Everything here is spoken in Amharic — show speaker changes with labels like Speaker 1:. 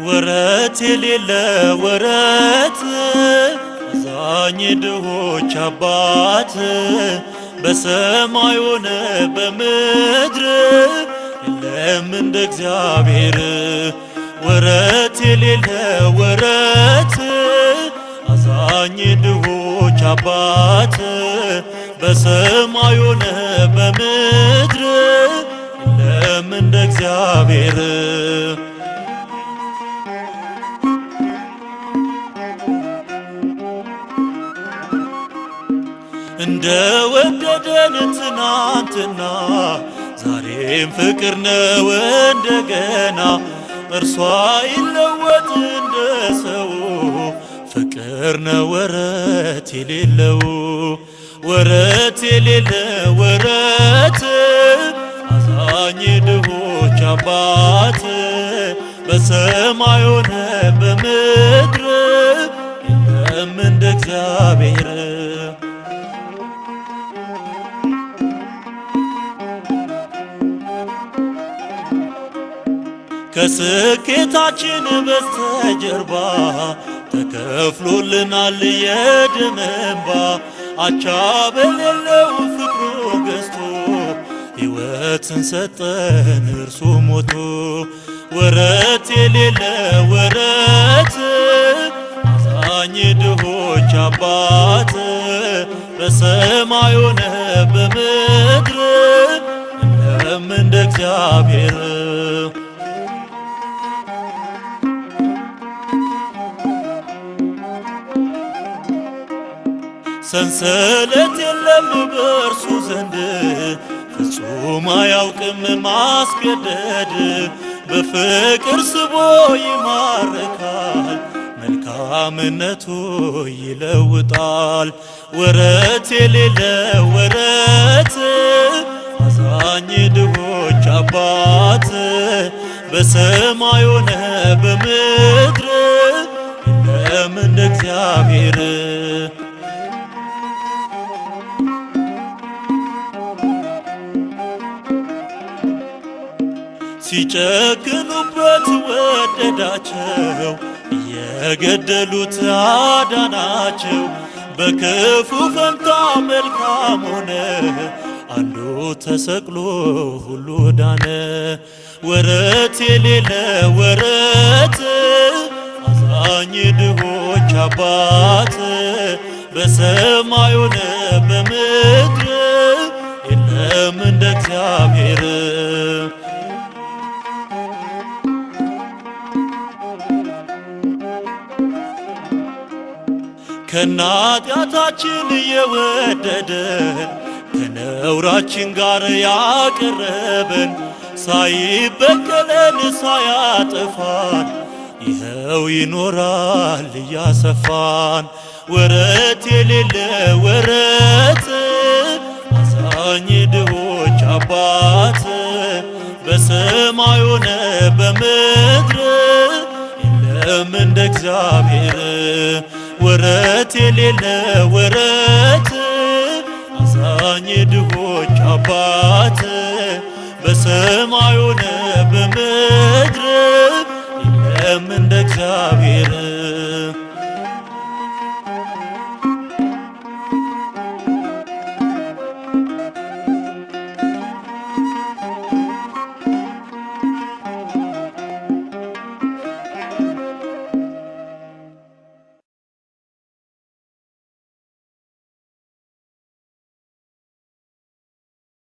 Speaker 1: ወረት የሌለ ወረት አዛኝ ድሆች አባት በሰማይ ሆነ በምድር የለም እንደ እግዚአብሔር። ወረት የሌለ ወረት አዛኝ ድሆች አባት በሰማይ ሆነ በምድር የለም እንደ እግዚአብሔር። እንደ ወደደን ትናንትና ዛሬም ፍቅር ነው እንደገና። እርሷ ይለወጥ እንደ ሰው ፍቅር ነው ወረት የሌለው። ወረት የሌለ ወረት አዛኝ ድሆች አባት በሰማይ ሆነ በምድር የለም እንደ እግዚአብሔር። ከስኬታችን በስተጀርባ ተከፍሎልናል የደም እንባ። አቻ በሌለው ፍቅሩ ገዝቶ ሕይወትን ሰጠን እርሱ ሞቶ። ወረት የሌለ ወረት አዛኝ ድሆች አባት በሰማይ ሆነ በምድር የለም እንደ እግዚአብሔር። ሰንሰለት የለም በእርሱ ዘንድ ፍጹም አያውቅም ማስገደድ። በፍቅር ስቦ ይማርካል መልካምነቱ ይለውጣል። ወረት የሌለ ወረት አዛኝ ድሆች አባት በሰማይ ሆነ በምድር የለም እንደ እግዚአብሔር። ሲጨክኑበት ወደዳቸው የገደሉት አዳናቸው። በክፉ ፈንታ መልካም ሆነ አንዱ ተሰቅሎ ሁሉ ዳነ። ወረት የሌለ ወረት አዛኝ ድሆች አባት በሰማይ ሆነ በምድር የለም እንደ እግዚአብሔር። ከናጢአታችን የወደደን ከነውራችን ጋር ያቀረበን ሳይበቀለን ሳያጠፋን ይኸው ይኖራል እያሰፋን። ወረት የሌለ ወረት አዛኝ ድሆች አባት በሰማይ ሆነ በምድር የለም እንደ እግዚአብሔር። ወረት የሌለ ወረት አዛኝ ድሆች አባት በሰማይ ሆነ በምድር